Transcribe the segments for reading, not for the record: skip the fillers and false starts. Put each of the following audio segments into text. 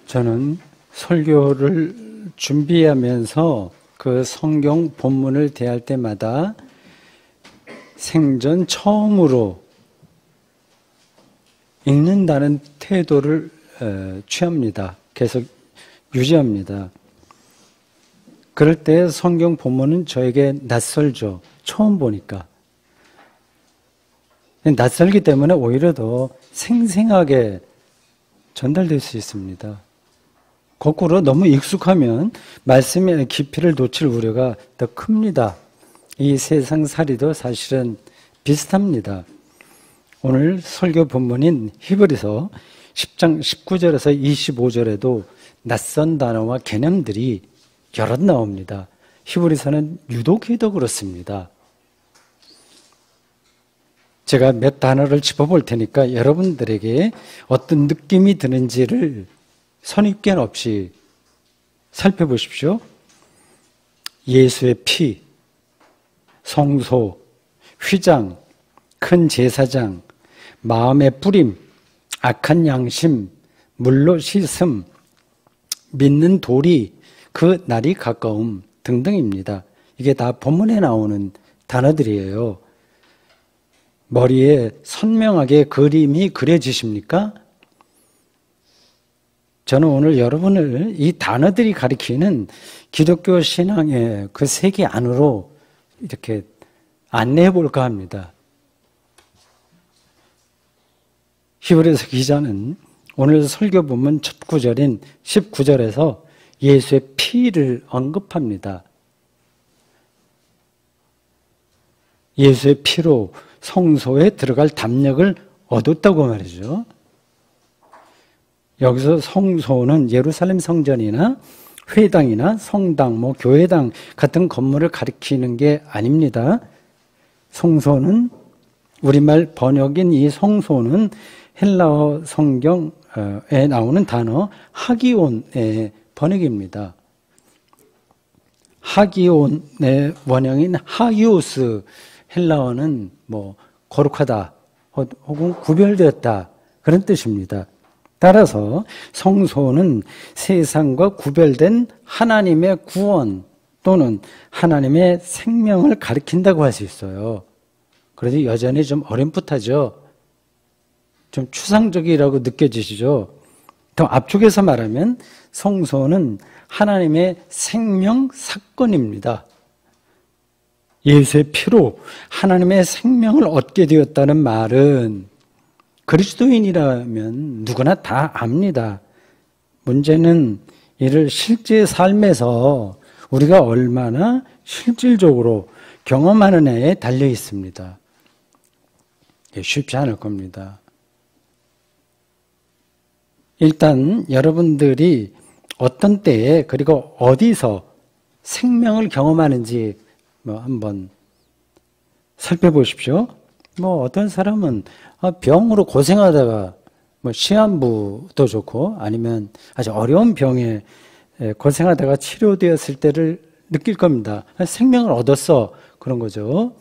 저는 설교를 준비하면서 그 성경 본문을 대할 때마다 생전 처음으로 읽는다는 태도를 취합니다. 계속 유지합니다. 그럴 때 성경 본문은 저에게 낯설죠. 처음 보니까. 낯설기 때문에 오히려 더 생생하게 전달될 수 있습니다. 거꾸로 너무 익숙하면 말씀의 깊이를 놓칠 우려가 더 큽니다. 이 세상살이도 사실은 비슷합니다. 오늘 설교 본문인 히브리서 10장 19절에서 25절에도 낯선 단어와 개념들이 여럿 나옵니다. 히브리서는 유독히 더 그렇습니다. 제가 몇 단어를 짚어볼 테니까 여러분들에게 어떤 느낌이 드는지를 선입견 없이 살펴보십시오. 예수의 피, 성소, 휘장, 큰 제사장, 마음의 뿌림, 악한 양심, 물로 씻음, 믿는 도리, 그 날이 가까움 등등입니다. 이게 다 본문에 나오는 단어들이에요. 머리에 선명하게 그림이 그려지십니까? 저는 오늘 여러분을 이 단어들이 가리키는 기독교 신앙의 그 세계 안으로 이렇게 안내해 볼까 합니다. 히브리서 기자는 오늘 설교 본문 첫 구절인 19절에서 예수의 피를 언급합니다. 예수의 피로 성소에 들어갈 담력을 얻었다고 말이죠. 여기서 성소는 예루살렘 성전이나 회당이나 성당, 교회당 같은 건물을 가리키는 게 아닙니다. 성소는 우리말 번역인 이 성소는 헬라어 성경에 나오는 단어 하기온의 번역입니다. 하기온의 원형인 하이오스, 헬라어는 거룩하다 혹은 구별되었다 그런 뜻입니다. 따라서 성소는 세상과 구별된 하나님의 구원 또는 하나님의 생명을 가리킨다고 할 수 있어요. 그래도 여전히 좀 어렴풋하죠. 좀 추상적이라고 느껴지시죠? 더 앞쪽에서 말하면 성소는 하나님의 생명 사건입니다. 예수의 피로 하나님의 생명을 얻게 되었다는 말은 그리스도인이라면 누구나 다 압니다. 문제는 이를 실제 삶에서 우리가 얼마나 실질적으로 경험하느냐에 달려 있습니다. 쉽지 않을 겁니다. 일단 여러분들이 어떤 때에 그리고 어디서 생명을 경험하는지 한번 살펴보십시오. 어떤 사람은 병으로 고생하다가 시한부도 좋고 아니면 아주 어려운 병에 고생하다가 치료되었을 때를 느낄 겁니다. 생명을 얻었어 그런 거죠.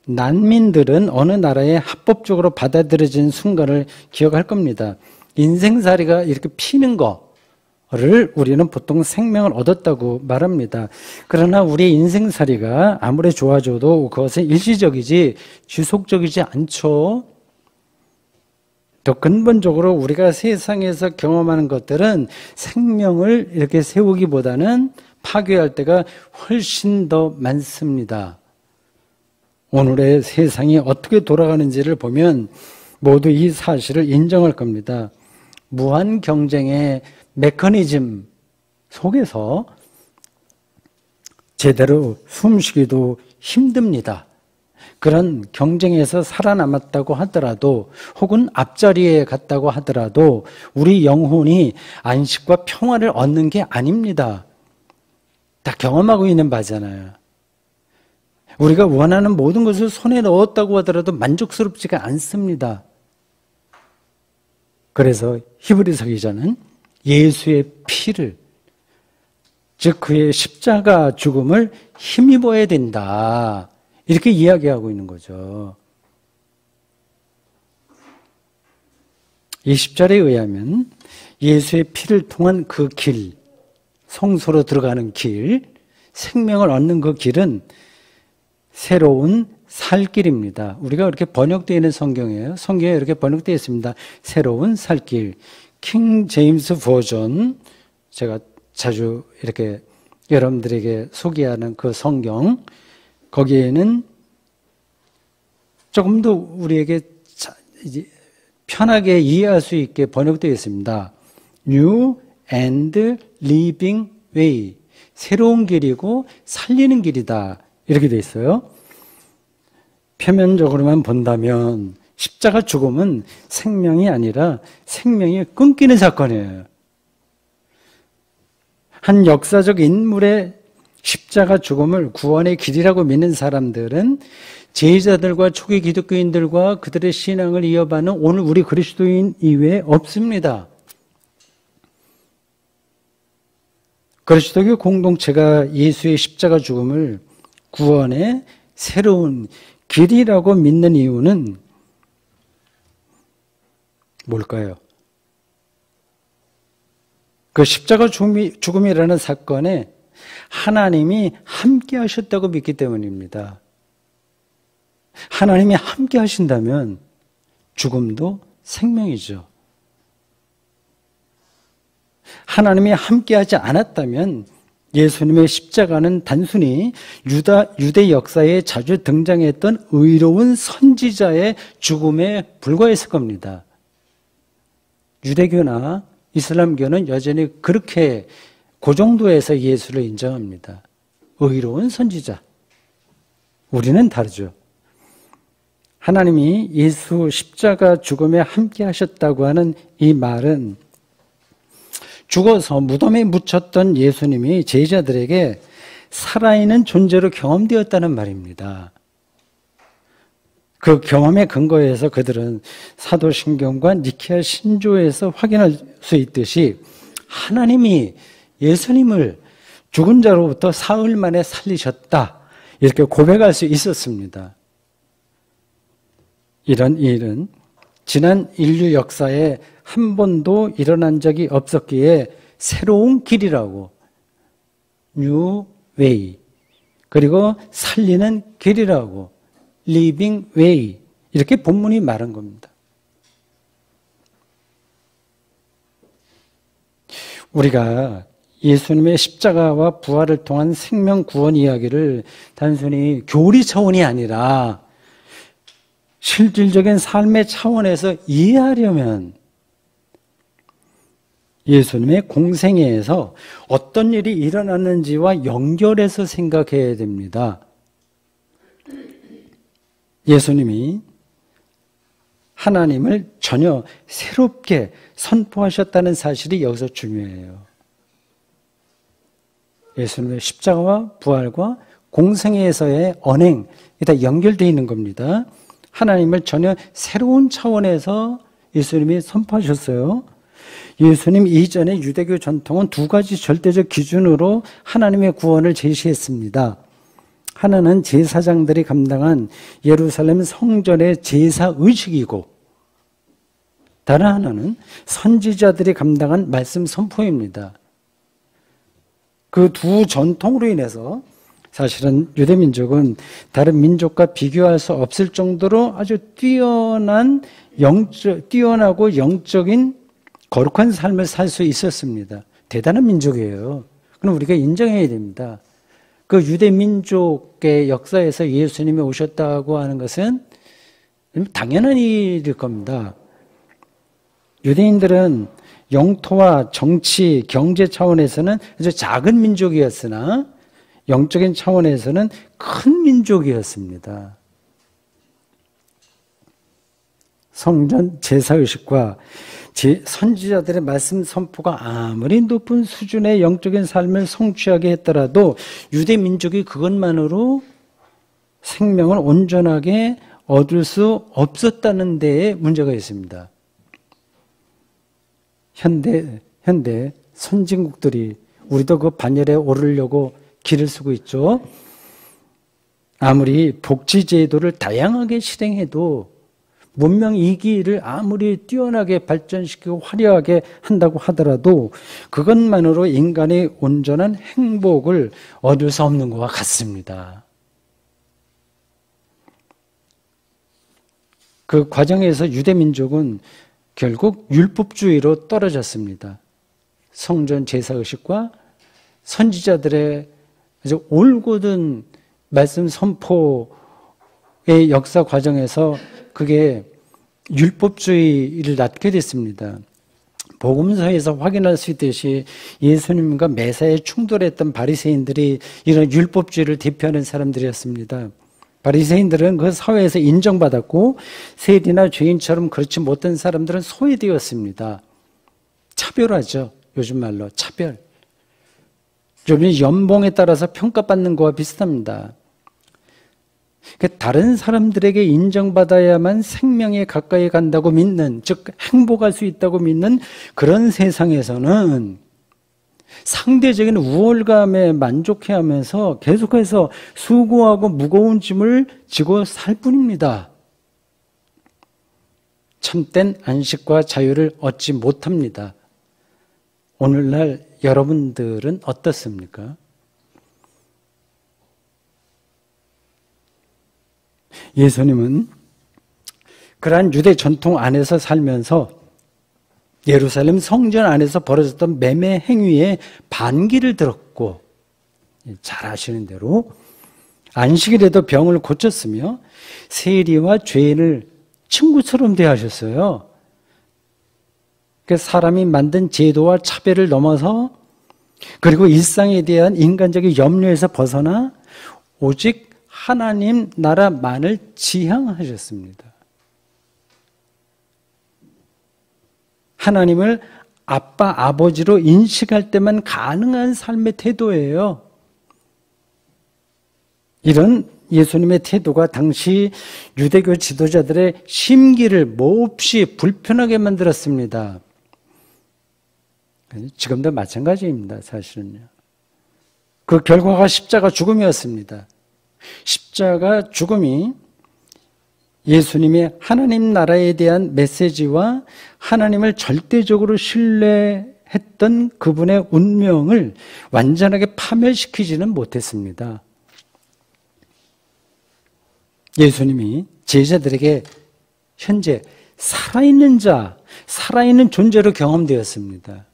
난민들은 어느 나라에 합법적으로 받아들여진 순간을 기억할 겁니다. 인생살이가 이렇게 피는 거를 우리는 보통 생명을 얻었다고 말합니다. 그러나 우리의 인생살이가 아무리 좋아져도 그것은 일시적이지 지속적이지 않죠. 더 근본적으로 우리가 세상에서 경험하는 것들은 생명을 이렇게 세우기보다는 파괴할 때가 훨씬 더 많습니다. 오늘의 세상이 어떻게 돌아가는지를 보면 모두 이 사실을 인정할 겁니다. 무한 경쟁의 메커니즘 속에서 제대로 숨쉬기도 힘듭니다. 그런 경쟁에서 살아남았다고 하더라도 혹은 앞자리에 갔다고 하더라도 우리 영혼이 안식과 평화를 얻는 게 아닙니다. 다 경험하고 있는 바잖아요. 우리가 원하는 모든 것을 손에 넣었다고 하더라도 만족스럽지가 않습니다. 그래서 히브리서 기자는 예수의 피를, 즉 그의 십자가 죽음을 힘입어야 된다 이렇게 이야기하고 있는 거죠. 이 10절에 의하면 예수의 피를 통한 그 길, 성소로 들어가는 길, 생명을 얻는 그 길은 새로운 살 길입니다. 우리가 이렇게 번역되어 있는 성경이에요. 성경에 이렇게 번역되어 있습니다. 새로운 살 길. 킹 제임스 버전, 제가 자주 이렇게 여러분들에게 소개하는 그 성경, 거기에는 조금 더 우리에게 편하게 이해할 수 있게 번역되어 있습니다. New and Living Way. 새로운 길이고 살리는 길이다. 이렇게 되어 있어요. 표면적으로만 본다면 십자가 죽음은 생명이 아니라 생명이 끊기는 사건이에요. 한 역사적 인물의 십자가 죽음을 구원의 길이라고 믿는 사람들은 제자들과 초기 기독교인들과 그들의 신앙을 이어받는 오늘 우리 그리스도인 이외에 없습니다. 그리스도교 공동체가 예수의 십자가 죽음을 구원의 새로운 길이라고 믿는 이유는 뭘까요? 그 십자가 죽음이라는 사건에 하나님이 함께 하셨다고 믿기 때문입니다. 하나님이 함께 하신다면 죽음도 생명이죠. 하나님이 함께 하지 않았다면 예수님의 십자가는 단순히 유대 역사에 자주 등장했던 의로운 선지자의 죽음에 불과했을 겁니다. 유대교나 이슬람교는 여전히 그렇게 그 정도에서 예수를 인정합니다. 의로운 선지자. 우리는 다르죠. 하나님이 예수 십자가 죽음에 함께 하셨다고 하는 이 말은 죽어서 무덤에 묻혔던 예수님이 제자들에게 살아있는 존재로 경험되었다는 말입니다. 그 경험에 근거해서 그들은 사도신경과 니케아 신조에서 확인할 수 있듯이 하나님이 예수님을 죽은 자로부터 사흘 만에 살리셨다. 이렇게 고백할 수 있었습니다. 이런 일은 지난 인류 역사에 한 번도 일어난 적이 없었기에 새로운 길이라고, New Way, 그리고 살리는 길이라고, Living Way, 이렇게 본문이 말한 겁니다. 우리가 예수님의 십자가와 부활을 통한 생명 구원 이야기를 단순히 교리 차원이 아니라 실질적인 삶의 차원에서 이해하려면 예수님의 공생애에서 어떤 일이 일어났는지와 연결해서 생각해야 됩니다. 예수님이 하나님을 전혀 새롭게 선포하셨다는 사실이 여기서 중요해요. 예수님의 십자가와 부활과 공생애에서의 언행, 이게 다 연결되어 있는 겁니다. 하나님을 전혀 새로운 차원에서 예수님이 선포하셨어요. 예수님 이전의 유대교 전통은 두 가지 절대적 기준으로 하나님의 구원을 제시했습니다. 하나는 제사장들이 감당한 예루살렘 성전의 제사 의식이고, 다른 하나는 선지자들이 감당한 말씀 선포입니다. 그 두 전통으로 인해서 사실은 유대민족은 다른 민족과 비교할 수 없을 정도로 아주 뛰어나고 영적인 거룩한 삶을 살 수 있었습니다. 대단한 민족이에요. 그럼 우리가 인정해야 됩니다. 그 유대민족의 역사에서 예수님이 오셨다고 하는 것은 당연한 일일 겁니다. 유대인들은 영토와 정치, 경제 차원에서는 아주 작은 민족이었으나 영적인 차원에서는 큰 민족이었습니다. 성전 제사의식과 선지자들의 말씀 선포가 아무리 높은 수준의 영적인 삶을 성취하게 했더라도 유대 민족이 그것만으로 생명을 온전하게 얻을 수 없었다는 데에 문제가 있습니다. 현대 선진국들이, 우리도 그 반열에 오르려고 길을 쓰고 있죠. 아무리 복지제도를 다양하게 실행해도 문명 2기를 아무리 뛰어나게 발전시키고 화려하게 한다고 하더라도 그것만으로 인간의 온전한 행복을 얻을 수 없는 것과 같습니다. 그 과정에서 유대민족은 결국 율법주의로 떨어졌습니다. 성전 제사의식과 선지자들의 아주 올곧은 말씀 선포의 역사 과정에서 그게 율법주의를 낳게 됐습니다. 복음서에서 확인할 수 있듯이 예수님과 매사에 충돌했던 바리새인들이 이런 율법주의를 대표하는 사람들이었습니다. 바리새인들은 그 사회에서 인정받았고 세리나 죄인처럼 그렇지 못한 사람들은 소외되었습니다. 차별하죠. 요즘 말로 차별. 좀 연봉에 따라서 평가받는 거와 비슷합니다. 다른 사람들에게 인정받아야만 생명에 가까이 간다고 믿는, 즉 행복할 수 있다고 믿는 그런 세상에서는 상대적인 우월감에 만족해하면서 계속해서 수고하고 무거운 짐을 지고 살 뿐입니다. 참된 안식과 자유를 얻지 못합니다. 오늘날 여러분들은 어떻습니까? 예수님은 그러한 유대 전통 안에서 살면서 예루살렘 성전 안에서 벌어졌던 매매 행위에 반기를 들었고, 잘 아시는 대로 안식일에도 병을 고쳤으며 세리와 죄인을 친구처럼 대하셨어요. 사람이 만든 제도와 차별을 넘어서 그리고 일상에 대한 인간적인 염려에서 벗어나 오직 하나님 나라만을 지향하셨습니다. 하나님을 아빠, 아버지로 인식할 때만 가능한 삶의 태도예요. 이런 예수님의 태도가 당시 유대교 지도자들의 심기를 몹시 불편하게 만들었습니다. 지금도 마찬가지입니다, 사실은요. 그 결과가 십자가 죽음이었습니다. 십자가 죽음이 예수님의 하나님 나라에 대한 메시지와 하나님을 절대적으로 신뢰했던 그분의 운명을 완전하게 파멸시키지는 못했습니다. 예수님이 제자들에게 현재 살아있는 자, 살아있는 존재로 경험되었습니다.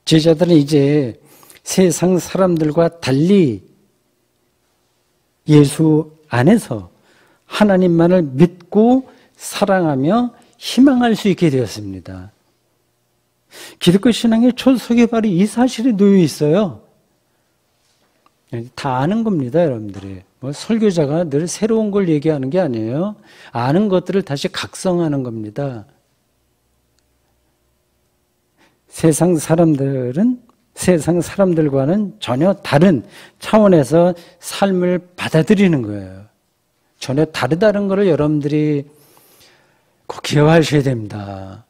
제자들은 이제 세상 사람들과 달리 예수 안에서 하나님만을 믿고 사랑하며 희망할 수 있게 되었습니다. 기독교 신앙의 초석에 바로 이 사실이 놓여 있어요. 다 아는 겁니다, 여러분들이. 설교자가 늘 새로운 걸 얘기하는 게 아니에요. 아는 것들을 다시 각성하는 겁니다. 세상 사람들은 세상 사람들과는 전혀 다른 차원에서 삶을 받아들이는 거예요. 전혀 다르다는 것을 여러분들이 꼭 기억하셔야 됩니다.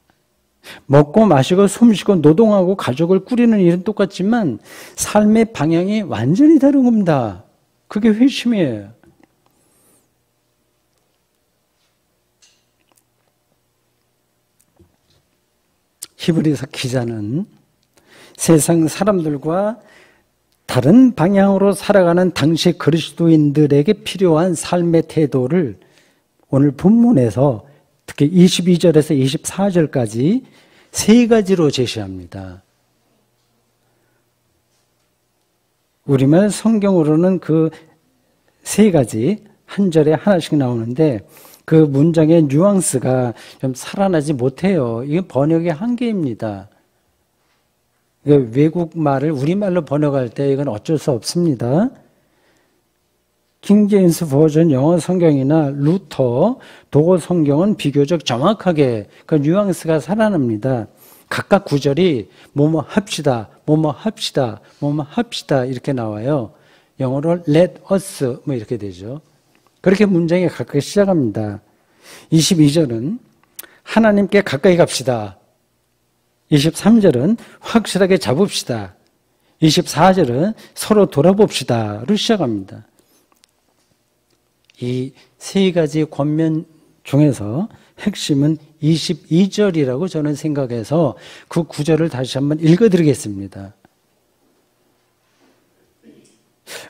먹고 마시고 숨쉬고 노동하고 가족을 꾸리는 일은 똑같지만 삶의 방향이 완전히 다른 겁니다. 그게 회심이에요. 히브리서 기자는 세상 사람들과 다른 방향으로 살아가는 당시 그리스도인들에게 필요한 삶의 태도를 오늘 본문에서 특히 22절에서 24절까지 세 가지로 제시합니다. 우리말 성경으로는 그 세 가지 한 절에 하나씩 나오는데 그 문장의 뉘앙스가 좀 살아나지 못해요. 이게 번역의 한계입니다. 외국 말을 우리말로 번역할 때 이건 어쩔 수 없습니다. 킹제임스 버전 영어 성경이나 루터 도어 성경은 비교적 정확하게 그 뉘앙스가 살아납니다. 각각 구절이 뭐뭐 합시다, 뭐뭐 합시다, 뭐뭐 합시다 이렇게 나와요. 영어로 let us 뭐 이렇게 되죠. 그렇게 문장이 각각 시작합니다. 22절은 하나님께 가까이 갑시다. 23절은 확실하게 잡읍시다. 24절은 서로 돌아봅시다로 시작합니다. 이 세 가지 권면 중에서 핵심은 22절이라고 저는 생각해서 그 구절을 다시 한번 읽어드리겠습니다.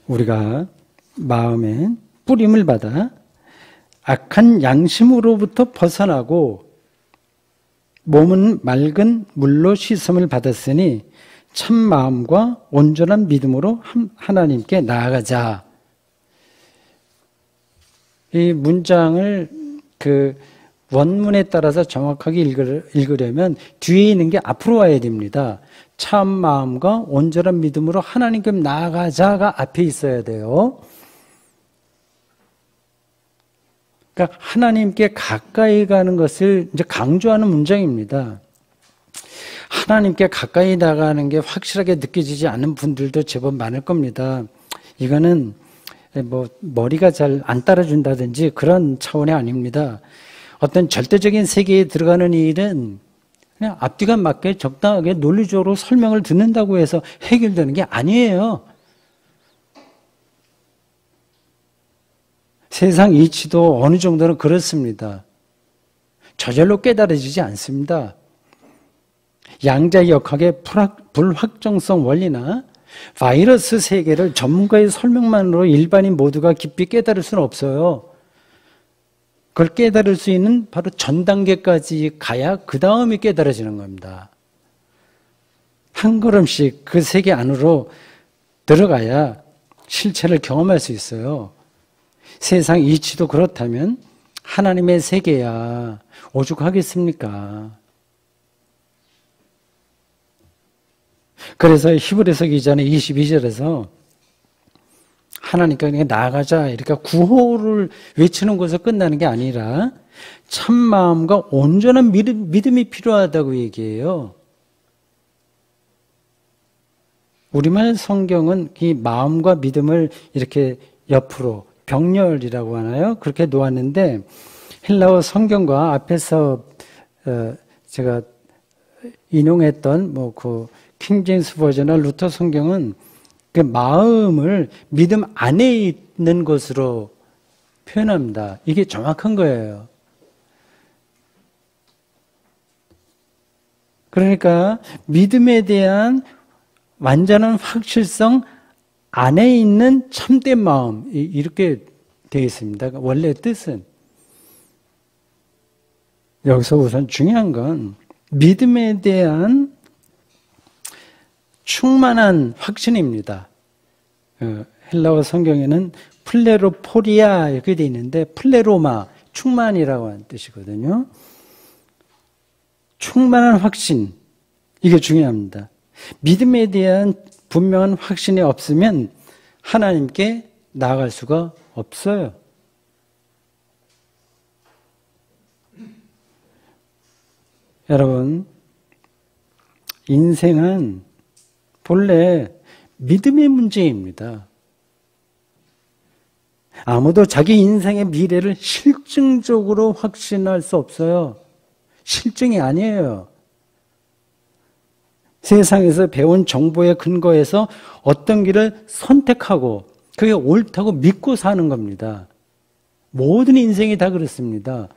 우리가 마음에 뿌림을 받아 악한 양심으로부터 벗어나고 몸은 맑은 물로 씻음을 받았으니 참 마음과 온전한 믿음으로 하나님께 나아가자. 이 문장을 그 원문에 따라서 정확하게 읽으려면 뒤에 있는 게 앞으로 와야 됩니다. 참 마음과 온전한 믿음으로 하나님께 나아가자가 앞에 있어야 돼요. 그러니까 하나님께 가까이 가는 것을 이제 강조하는 문장입니다. 하나님께 가까이 나가는 게 확실하게 느껴지지 않는 분들도 제법 많을 겁니다. 이거는 뭐 머리가 잘 안 따라준다든지 그런 차원이 아닙니다. 어떤 절대적인 세계에 들어가는 일은 그냥 앞뒤가 맞게 적당하게 논리적으로 설명을 듣는다고 해서 해결되는 게 아니에요. 세상 이치도 어느 정도는 그렇습니다. 저절로 깨달아지지 않습니다. 양자역학의 불확정성 원리나 바이러스 세계를 전문가의 설명만으로 일반인 모두가 깊이 깨달을 수는 없어요. 그걸 깨달을 수 있는 바로 전 단계까지 가야 그 다음에 깨달아지는 겁니다. 한 걸음씩 그 세계 안으로 들어가야 실체를 경험할 수 있어요. 세상 이치도 그렇다면 하나님의 세계야 오죽하겠습니까? 그래서 히브리서 기자는 22절에서 하나님께 나아가자 이렇게 구호를 외치는 것에서 끝나는 게 아니라 참 마음과 온전한 믿음이 필요하다고 얘기해요. 우리말 성경은 이 마음과 믿음을 이렇게 옆으로 병렬이라고 하나요? 그렇게 놓았는데 헬라어 성경과 앞에서 제가 인용했던 뭐 그 킹제임스 버전이나 루터 성경은 그 마음을 믿음 안에 있는 것으로 표현합니다. 이게 정확한 거예요. 그러니까 믿음에 대한 완전한 확실성 안에 있는 참된 마음 이렇게 되어 있습니다. 원래 뜻은 여기서 우선 중요한 건 믿음에 대한 충만한 확신입니다. 헬라어 성경에는 플레로포리아 이렇게 되어 있는데 플레로마, 충만이라고 하는 뜻이거든요. 충만한 확신, 이게 중요합니다. 믿음에 대한 분명한 확신이 없으면 하나님께 나아갈 수가 없어요. 여러분, 인생은 본래 믿음의 문제입니다. 아무도 자기 인생의 미래를 실증적으로 확신할 수 없어요. 실증이 아니에요. 세상에서 배운 정보에 근거해서 어떤 길을 선택하고 그게 옳다고 믿고 사는 겁니다. 모든 인생이 다 그렇습니다.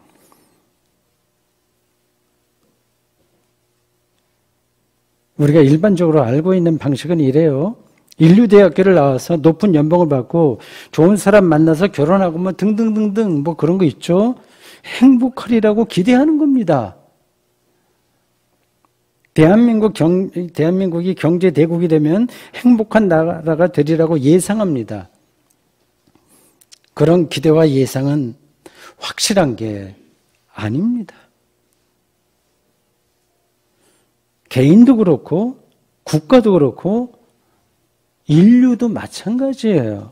우리가 일반적으로 알고 있는 방식은 이래요. 인류대학교를 나와서 높은 연봉을 받고 좋은 사람 만나서 결혼하고 뭐 등등등등 뭐 그런 거 있죠. 행복하리라고 기대하는 겁니다. 대한민국이 경제대국이 되면 행복한 나라가 되리라고 예상합니다. 그런 기대와 예상은 확실한 게 아닙니다. 개인도 그렇고 국가도 그렇고 인류도 마찬가지예요.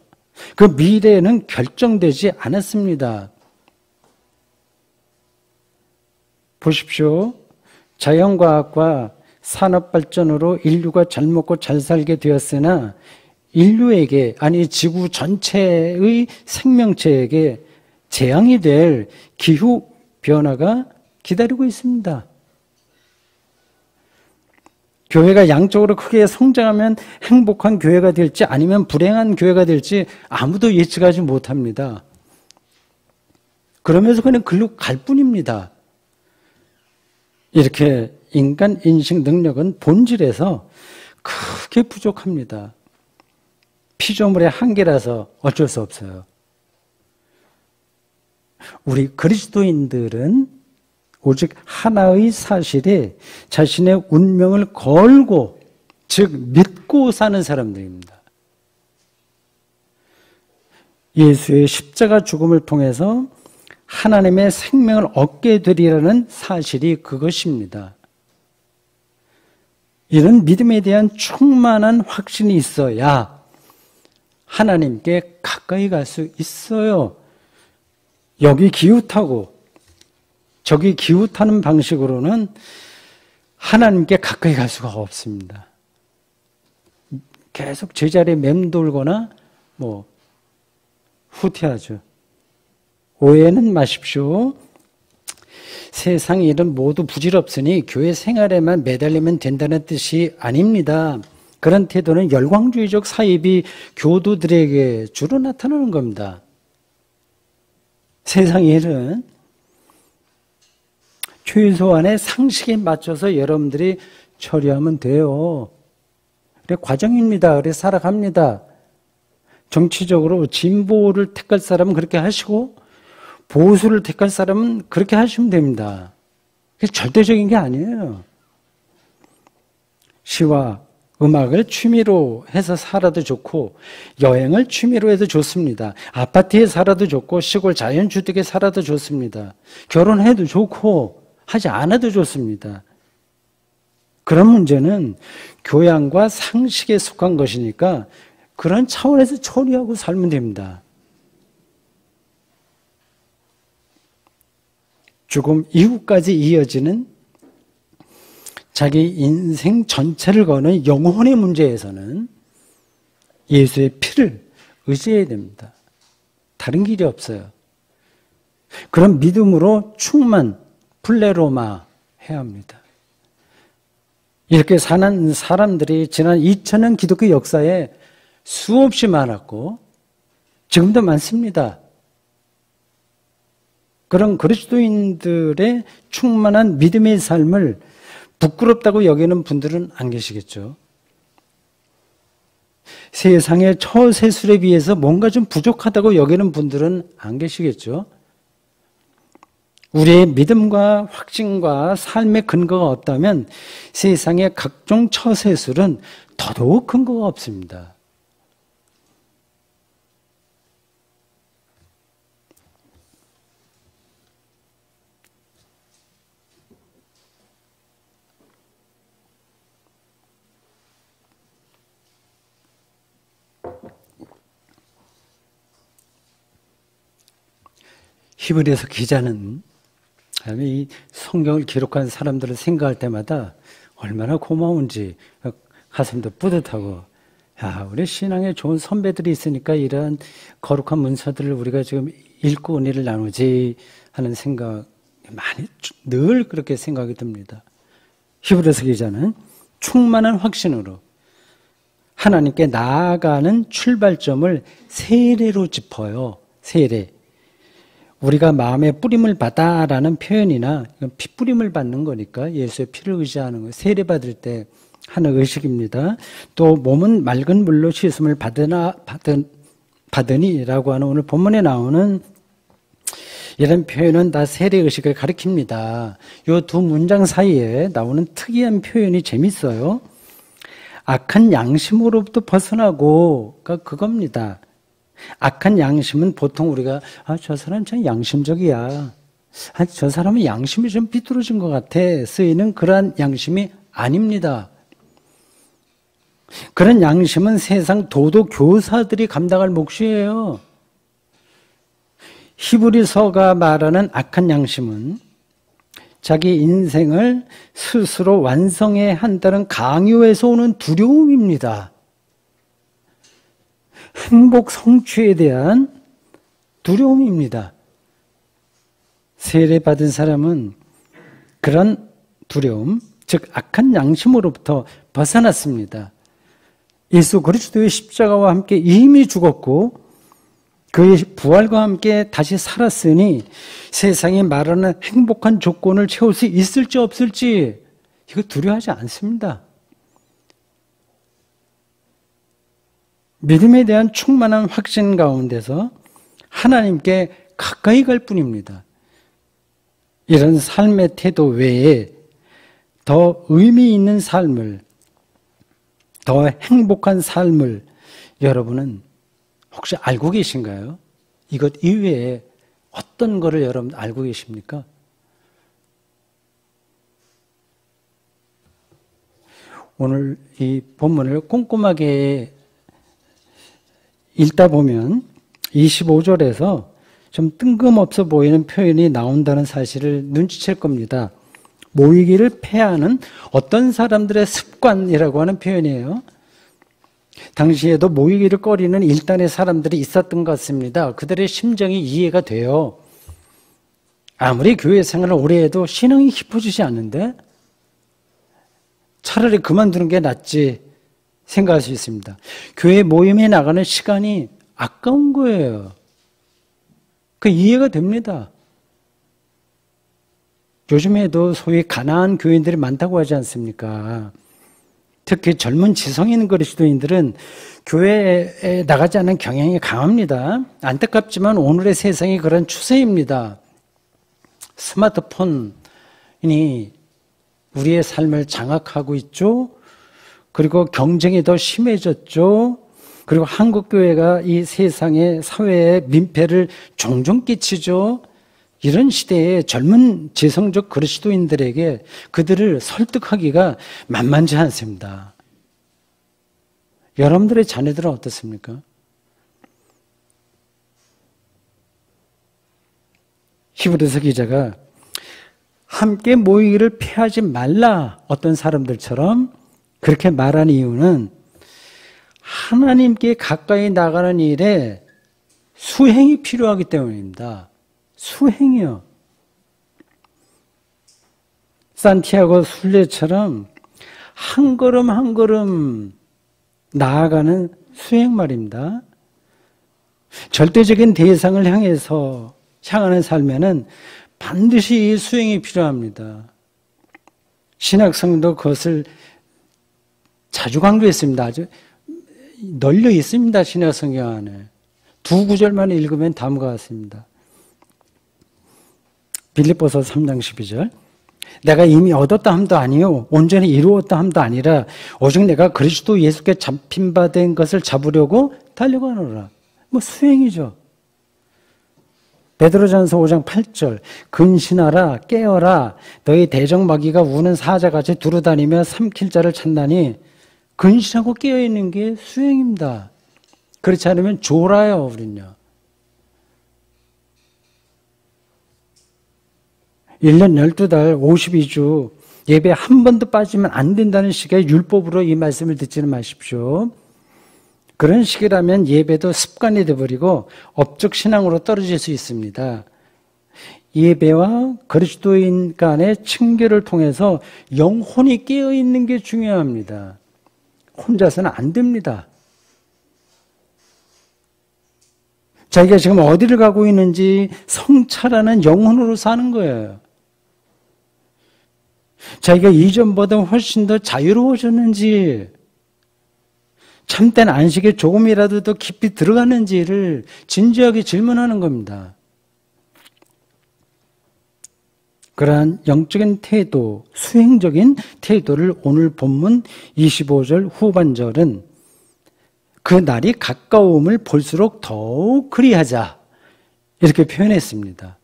그 미래는 결정되지 않았습니다. 보십시오. 자연과학과 산업발전으로 인류가 잘 먹고 잘 살게 되었으나 인류에게, 아니 지구 전체의 생명체에게 재앙이 될 기후변화가 기다리고 있습니다. 교회가 양쪽으로 크게 성장하면 행복한 교회가 될지 아니면 불행한 교회가 될지 아무도 예측하지 못합니다. 그러면서 그냥 글로 갈 뿐입니다. 이렇게 인간 인식 능력은 본질에서 크게 부족합니다. 피조물의 한계라서 어쩔 수 없어요. 우리 그리스도인들은 오직 하나의 사실에 자신의 운명을 걸고, 즉 믿고 사는 사람들입니다. 예수의 십자가 죽음을 통해서 하나님의 생명을 얻게 되리라는 사실이 그것입니다. 이런 믿음에 대한 충만한 확신이 있어야 하나님께 가까이 갈 수 있어요. 여기 기웃하고 저기 기웃하는 방식으로는 하나님께 가까이 갈 수가 없습니다. 계속 제자리에 맴돌거나 후퇴하죠. 오해는 마십시오. 세상 일은 모두 부질없으니 교회 생활에만 매달리면 된다는 뜻이 아닙니다. 그런 태도는 열광주의적 사입이 교도들에게 주로 나타나는 겁니다. 세상 일은 최소한의 상식에 맞춰서 여러분들이 처리하면 돼요. 그래, 과정입니다. 그래, 살아갑니다. 정치적으로 진보를 택할 사람은 그렇게 하시고 보수를 택할 사람은 그렇게 하시면 됩니다. 그게 절대적인 게 아니에요. 시와 음악을 취미로 해서 살아도 좋고 여행을 취미로 해도 좋습니다. 아파트에 살아도 좋고 시골 자연주택에 살아도 좋습니다. 결혼해도 좋고 하지 않아도 좋습니다. 그런 문제는 교양과 상식에 속한 것이니까 그런 차원에서 처리하고 살면 됩니다. 죽음 이후까지 이어지는 자기 인생 전체를 거는 영혼의 문제에서는 예수의 피를 의지해야 됩니다. 다른 길이 없어요. 그런 믿음으로 플레로마 해야 합니다. 이렇게 사는 사람들이 지난 2000년 기독교 역사에 수없이 많았고 지금도 많습니다. 그런 그리스도인들의 충만한 믿음의 삶을 부끄럽다고 여기는 분들은 안 계시겠죠. 세상의 처세술에 비해서 뭔가 좀 부족하다고 여기는 분들은 안 계시겠죠. 우리의 믿음과 확신과 삶의 근거가 없다면 세상의 각종 처세술은 더더욱 근거가 없습니다. 히브리서 기자는 이 성경을 기록한 사람들을 생각할 때마다 얼마나 고마운지 가슴도 뿌듯하고, 우리 신앙에 좋은 선배들이 있으니까 이러한 거룩한 문서들을 우리가 지금 읽고 은혜를 나누지 하는 생각, 늘 그렇게 생각이 듭니다. 히브리서 기자는 충만한 확신으로 하나님께 나아가는 출발점을 세례로 짚어요. 세례. 우리가 마음에 뿌림을 받아라는 표현이나 피 뿌림을 받는 거니까 예수의 피를 의지하는 거예요. 세례 받을 때 하는 의식입니다. 또 몸은 맑은 물로 씻음을 받으니라고 하는 오늘 본문에 나오는 이런 표현은 다 세례 의식을 가리킵니다. 이 두 문장 사이에 나오는 특이한 표현이 재밌어요. 악한 양심으로부터 벗어나고가 그겁니다. 악한 양심은 보통 우리가 저 사람 참 양심적이야, 저 사람은 양심이 좀 비뚤어진 것 같아 쓰이는 그러한 양심이 아닙니다. 그런 양심은 세상 도덕 교사들이 감당할 몫이에요. 히브리서가 말하는 악한 양심은 자기 인생을 스스로 완성해야 한다는 강요에서 오는 두려움입니다. 행복 성취에 대한 두려움입니다. 세례받은 사람은 그런 두려움, 즉 악한 양심으로부터 벗어났습니다. 예수 그리스도의 십자가와 함께 이미 죽었고 그의 부활과 함께 다시 살았으니 세상이 말하는 행복한 조건을 채울 수 있을지 없을지 이거 두려워하지 않습니다. 믿음에 대한 충만한 확신 가운데서 하나님께 가까이 갈 뿐입니다. 이런 삶의 태도 외에 더 의미 있는 삶을, 더 행복한 삶을 여러분은 혹시 알고 계신가요? 이것 이외에 어떤 거를 여러분 알고 계십니까? 오늘 이 본문을 꼼꼼하게 읽다 보면 25절에서 좀 뜬금없어 보이는 표현이 나온다는 사실을 눈치챌 겁니다. 모이기를 패하는 어떤 사람들의 습관이라고 하는 표현이에요. 당시에도 모이기를 꺼리는 일단의 사람들이 있었던 것 같습니다. 그들의 심정이 이해가 돼요. 아무리 교회 생활을 오래 해도 신앙이 깊어지지 않는데 차라리 그만두는 게 낫지 생각할 수 있습니다. 교회 모임에 나가는 시간이 아까운 거예요. 그 이해가 됩니다. 요즘에도 소위 가난한 교인들이 많다고 하지 않습니까? 특히 젊은 지성인 그리스도인들은 교회에 나가지 않는 경향이 강합니다. 안타깝지만 오늘의 세상이 그런 추세입니다. 스마트폰이 우리의 삶을 장악하고 있죠. 그리고 경쟁이 더 심해졌죠. 그리고 한국교회가 이 세상의 사회에 민폐를 종종 끼치죠. 이런 시대에 젊은 지성적 그리스도인들에게 그들을 설득하기가 만만치 않습니다. 여러분들의 자녀들은 어떻습니까? 히브리서 기자가 함께 모이기를 피하지 말라 어떤 사람들처럼 그렇게 말한 이유는 하나님께 가까이 나가는 일에 수행이 필요하기 때문입니다. 수행이요. 산티아고 순례처럼 한 걸음 한 걸음 나아가는 수행 말입니다. 절대적인 대상을 향하는 삶에는 반드시 이 수행이 필요합니다. 신학성도 그것을 자주 강조했습니다. 아주 널려 있습니다. 신약성경 안에. 두 구절만 읽으면 다음과 같습니다. 빌립보서 3장 12절. 내가 이미 얻었다 함도 아니요 온전히 이루었다 함도 아니라 오직 내가 그리스도 예수께 잡힌 바 된 것을 잡으려고 달려가노라. 뭐 수행이죠. 베드로전서 5장 8절. 근신하라 깨어라 너희 대적마귀가 우는 사자같이 두루다니며 삼킬 자를 찾나니 근신하고 깨어있는 게 수행입니다. 그렇지 않으면 졸아요, 우린요. 1년 12달 52주 예배 한 번도 빠지면 안 된다는 식의 율법으로 이 말씀을 듣지는 마십시오. 그런 식이라면 예배도 습관이 되어버리고 업적 신앙으로 떨어질 수 있습니다. 예배와 그리스도인 간의 층계를 통해서 영혼이 깨어있는 게 중요합니다. 혼자서는 안 됩니다. 자기가 지금 어디를 가고 있는지 성찰하는 영혼으로 사는 거예요. 자기가 이전보다 훨씬 더 자유로워졌는지 참된 안식에 조금이라도 더 깊이 들어갔는지를 진지하게 질문하는 겁니다. 그러한 영적인 태도, 수행적인 태도를 오늘 본문 25절 후반절은 그 날이 가까움을 볼수록 더욱 그리하자 이렇게 표현했습니다.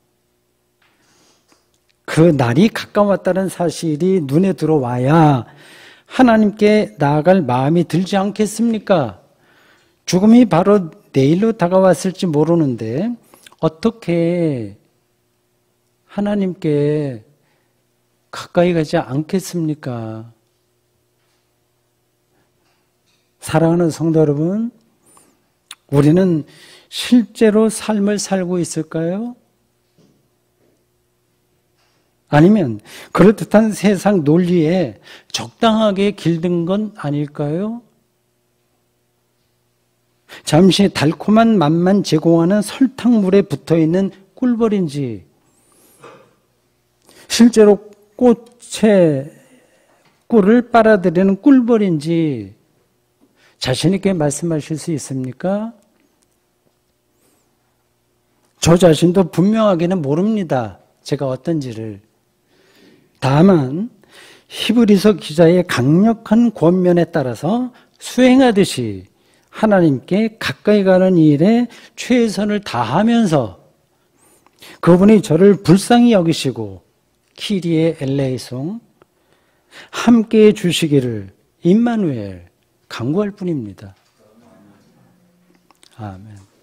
그 날이 가까웠다는 사실이 눈에 들어와야 하나님께 나아갈 마음이 들지 않겠습니까? 죽음이 바로 내일로 다가왔을지 모르는데 어떻게 하나님께 가까이 가지 않겠습니까? 사랑하는 성도 여러분, 우리는 실제로 삶을 살고 있을까요? 아니면 그럴듯한 세상 논리에 적당하게 길든 건 아닐까요? 잠시 달콤한 맛만 제공하는 설탕물에 붙어있는 꿀벌인지, 실제로 꽃의 꿀을 빨아들이는 꿀벌인지 자신 있게 말씀하실 수 있습니까? 저 자신도 분명하게는 모릅니다. 제가 어떤지를. 다만 히브리서 기자의 강력한 권면에 따라서 수행하듯이 하나님께 가까이 가는 일에 최선을 다하면서 그분이 저를 불쌍히 여기시고 키리에 엘레이송 함께해 주시기를 임마누엘 간구할 뿐입니다. 아멘.